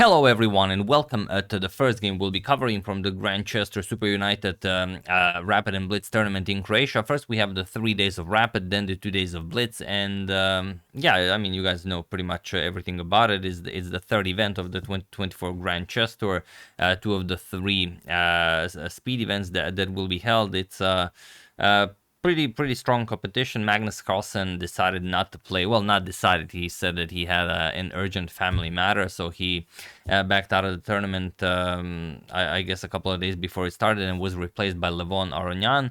Hello everyone and welcome to the first game we'll be covering from the Grandchester SuperUnited Rapid and Blitz tournament in Croatia. First we have the 3 days of Rapid, then the 2 days of Blitz, and yeah, I mean you guys know pretty much everything about it. It's the third event of the 2024 Grandchester, two of the three speed events that will be held. It's pretty strong competition. Magnus Carlsen decided not to play. Well, not decided. He said that he had an urgent family matter, so he backed out of the tournament. I guess a couple of days before it started, and was replaced by Levon Aronyan.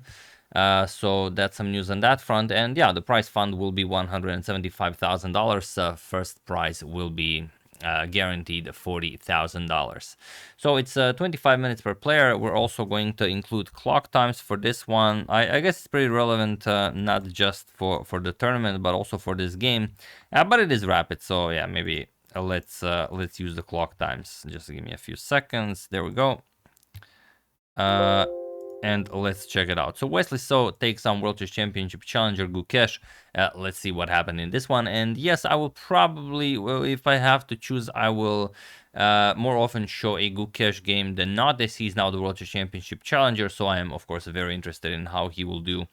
So that's some news on that front. And yeah, the prize fund will be $175,000. First prize will be guaranteed $40,000. So it's 25 minutes per player. We're also going to include clock times for this one. I guess it's pretty relevant, not just for the tournament, but also for this game. But it is rapid, so yeah, maybe let's use the clock times. Just give me a few seconds. There we go. And let's check it out. So Wesley takes on World Chess Championship challenger Gukesh. Let's see what happened in this one. And yes, I will probably, well, if I have to choose, I will more often show a Gukesh game than not, as he's now the World Chess Championship challenger. So I am, of course, very interested in how he will do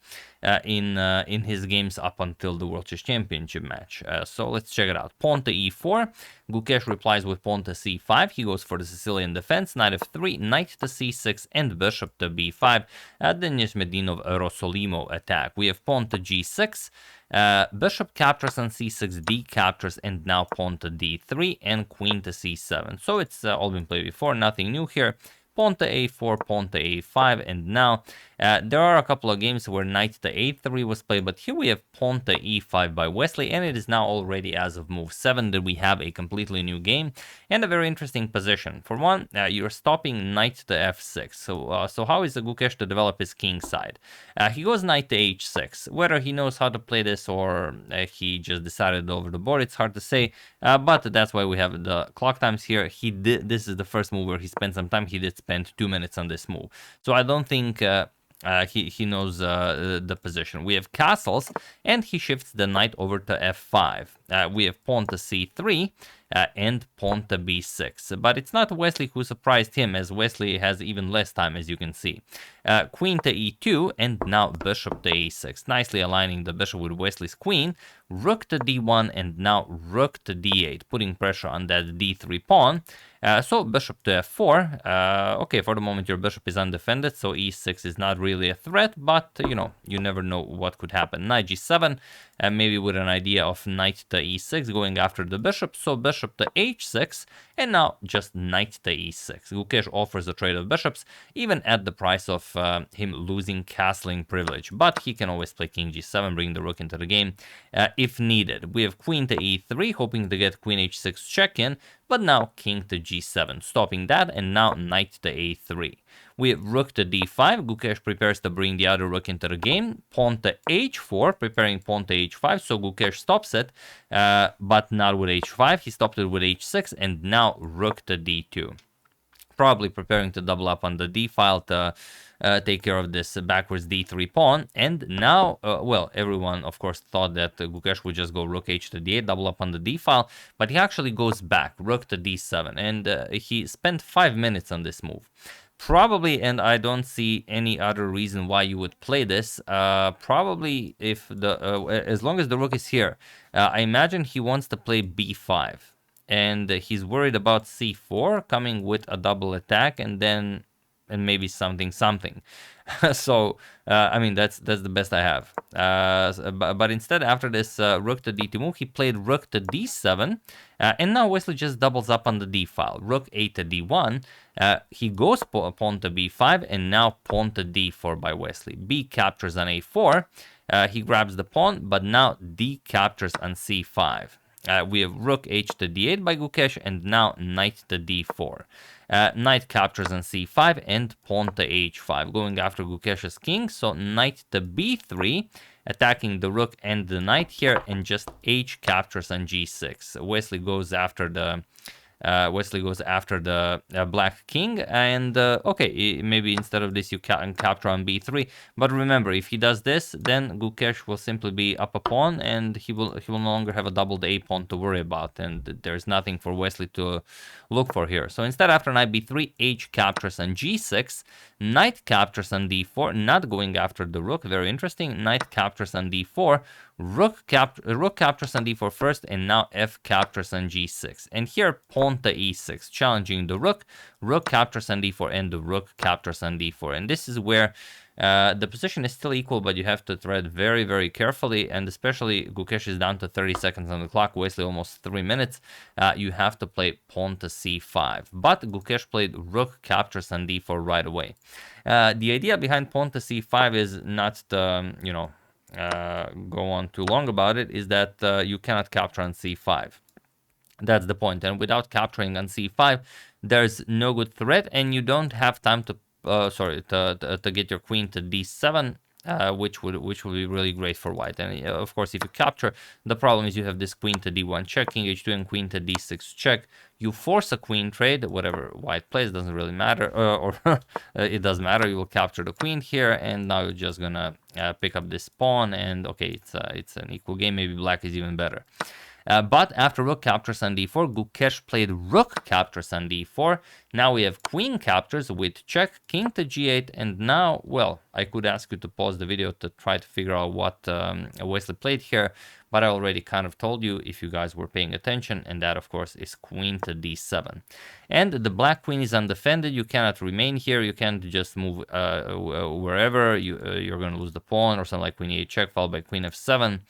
in his games up until the World Chess Championship match. So let's check it out. Pawn to e4. Gukesh replies with pawn to c5. He goes for the Sicilian defense. Knight f3, knight to c6, and bishop to b5. Then Nimzovich-Rossolimo attack. We have pawn to g6. Bishop captures on c6, d captures, and now pawn to d3 and queen to c7. So it's all been played before, nothing new here. Pawn to a4, pawn to a5, and now there are a couple of games where knight to a3 was played, but here we have pawn to e5 by Wesley, and it is now already as of move 7 that we have a completely new game and a very interesting position. For one, you're stopping knight to f6. So how is Gukesh to develop his king side? He goes knight to h6. Whether he knows how to play this or he just decided over the board, it's hard to say, but that's why we have the clock times here. This is the first move where he spent some time. He did spend 2 minutes on this move, so I don't think he knows the position. We have castles, and he shifts the knight over to f5. We have pawn to c3 and pawn to b6. But it's not Wesley who surprised him, as Wesley has even less time, as you can see. Queen to e2, and now bishop to a6. Nicely aligning the bishop with Wesley's queen. Rook to d1, and now rook to d8, putting pressure on that d3 pawn. So bishop to f4. Okay, for the moment your bishop is undefended, so e6 is not really a threat, but you know, you never know what could happen. Knight g7, maybe with an idea of knight to e6 going after the bishop, so bishop to h6, and now just knight to e6. Gukesh offers a trade of bishops, even at the price of him losing castling privilege, but he can always play king g7, bring the rook into the game if needed. We have queen to e3, hoping to get queen h6 check-in, but now king to g7, stopping that, and now knight to a3. We have rook to d5. Gukesh prepares to bring the other rook into the game. Pawn to h4, preparing pawn to h5, so Gukesh stops it, but not with h5. He stopped it with h6, and now rook to d2. Probably preparing to double up on the d file to take care of this backwards d3 pawn. And now, well, everyone, of course, thought that Gukesh would just go rook h to d8, double up on the d file, but he actually goes back, rook to d7, and he spent 5 minutes on this move. Probably, and I don't see any other reason why you would play this. Probably, if as long as the rook is here, I imagine he wants to play b5, and he's worried about c4 coming with a double attack, and maybe something. So I mean that's the best I have. But instead, after this rook to d2 move, he played rook to d7, and now Wesley just doubles up on the d file. Rook a to d1. He goes pawn to b5, and now pawn to d4 by Wesley. B captures on a4. He grabs the pawn, but now d captures on c5. We have rook h to d8 by Gukesh, and now knight to d4. Knight captures on c5 and pawn to h5, going after Gukesh's king, so knight to b3, attacking the rook and the knight here, and just h captures on g6. Wesley goes after the Wesley goes after the black king, and okay, maybe instead of this you can capture on b3. But remember, if he does this, then Gukesh will simply be up a pawn, and he will no longer have a doubled a pawn to worry about, and there's nothing for Wesley to look for here. So instead, after knight b3, h captures on g6, knight captures on d4, not going after the rook. Very interesting. Knight captures on d4. Rook captures on d4 first, and now f captures on g6. And here, pawn to e6, challenging the rook. Rook captures on d4, and the rook captures on d4. And this is where the position is still equal, but you have to tread very, very carefully, and especially Gukesh is down to 30 seconds on the clock, Wesley almost 3 minutes. You have to play pawn to c5. But Gukesh played rook captures on d4 right away. The idea behind pawn to c5 is not to, go on too long about it, is that you cannot capture on c5. That's the point. And without capturing on c5, there's no good threat, and you don't have time to to get your queen to d7, which would be really great for white. And of course, if you capture, the problem is you have this queen to d1 check, king h2, and queen to d6 check. You force a queen trade, whatever white plays doesn't really matter, or it does matter. You will capture the queen here, and now you're just gonna pick up this pawn, and okay, it's an equal game. Maybe black is even better. But after rook captures on d4, Gukesh played rook captures on d4. Now we have queen captures with check, king to g8, and now, well, I could ask you to pause the video to try to figure out what Wesley played here, but I already kind of told you if you guys were paying attention, and that, of course, is queen to d7. And the black queen is undefended. You cannot remain here. You can't just move wherever. You're going to lose the pawn or something like queen e8 check, followed by queen f7.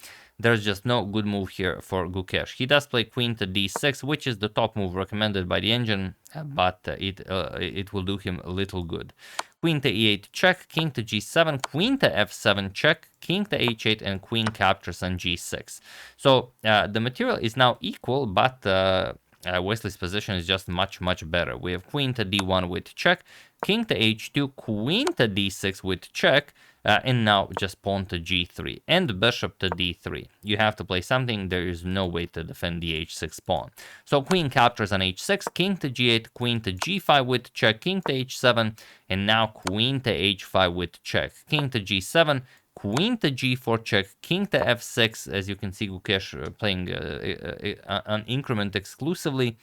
There's just no good move here for Gukesh. He does play queen to d6, which is the top move recommended by the engine, but it will do him little good. Queen to e8 check, king to g7, queen to f7 check, king to h8, and queen captures on g6. So the material is now equal, but Wesley's position is just much, much better. We have queen to d1 with check, king to h2, queen to d6 with check, and now just pawn to g3 and bishop to d3. You have to play something. There is no way to defend the h6 pawn. So queen captures on h6, king to g8, queen to g5 with check, king to h7, and now queen to h5 with check, king to g7, queen to g4 check, king to f6. As you can see, Gukesh playing an increment exclusively,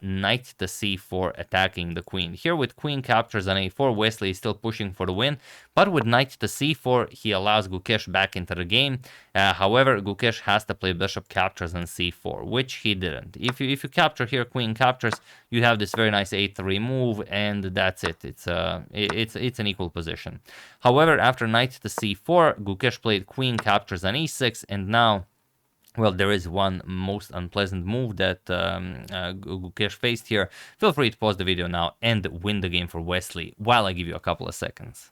knight to c4, attacking the queen. Here with queen captures on a4, Wesley is still pushing for the win, but with knight to c4, he allows Gukesh back into the game. However, Gukesh has to play bishop captures on c4, which he didn't. If you capture here, queen captures, you have this very nice a3 move, and that's it. It's an equal position. However, after knight to c4, Gukesh played queen captures on e6, and now, well, there is one most unpleasant move that Gukesh faced here. Feel free to pause the video now and win the game for Wesley while I give you a couple of seconds.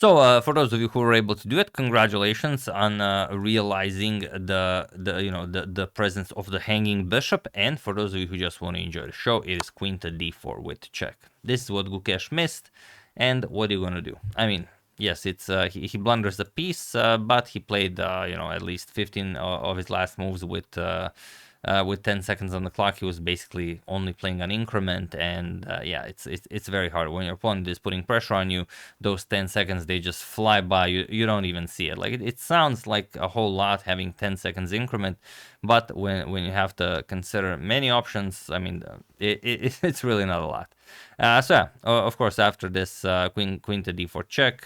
So for those of you who were able to do it, congratulations on realizing the presence of the hanging bishop. And for those of you who just want to enjoy the show, it is queen to d4 with check. This is what Gukesh missed, and what are you gonna do? I mean, yes, it's he blunders the piece, but he played at least 15 of his last moves with 10 seconds on the clock. He was basically only playing an increment, and yeah, it's very hard when your opponent is putting pressure on you. Those 10 seconds, they just fly by. You don't even see it. Like it sounds like a whole lot having 10 seconds increment, but when you have to consider many options, I mean, it's really not a lot. So yeah, of course, after this queen to d4 check,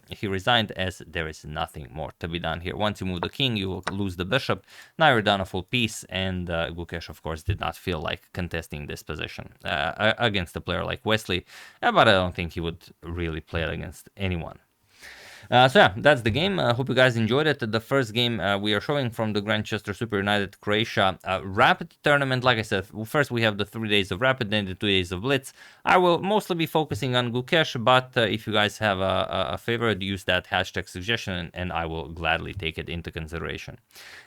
he resigned, as there is nothing more to be done here. Once you move the king, you will lose the bishop. Now you're down a full piece, and Gukesh, of course, did not feel like contesting this position against a player like Wesley, but I don't think he would really play it against anyone. So yeah, that's the game. I hope you guys enjoyed it. The first game we are showing from the Grandchester SuperUnited Croatia Rapid tournament. Like I said, first we have the 3 days of Rapid, then the 2 days of Blitz. I will mostly be focusing on Gukesh, but if you guys have a favorite, use that hashtag suggestion, and I will gladly take it into consideration.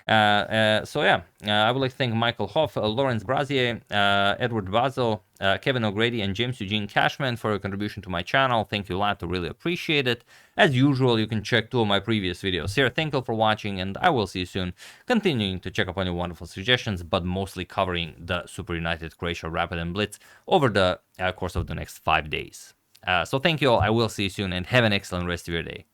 So yeah, I would like to thank Michael Hoff, Lawrence Brazier, Edward Basel, Kevin O'Grady, and James Eugene Cashman for your contribution to my channel. Thank you a lot, I really appreciate it. As usual, you can check 2 of my previous videos here. Thank you for watching, and I will see you soon, continuing to check up on your wonderful suggestions, but mostly covering the SuperUnited Croatia Rapid and Blitz over the course of the next 5 days. So thank you all, I will see you soon, and have an excellent rest of your day.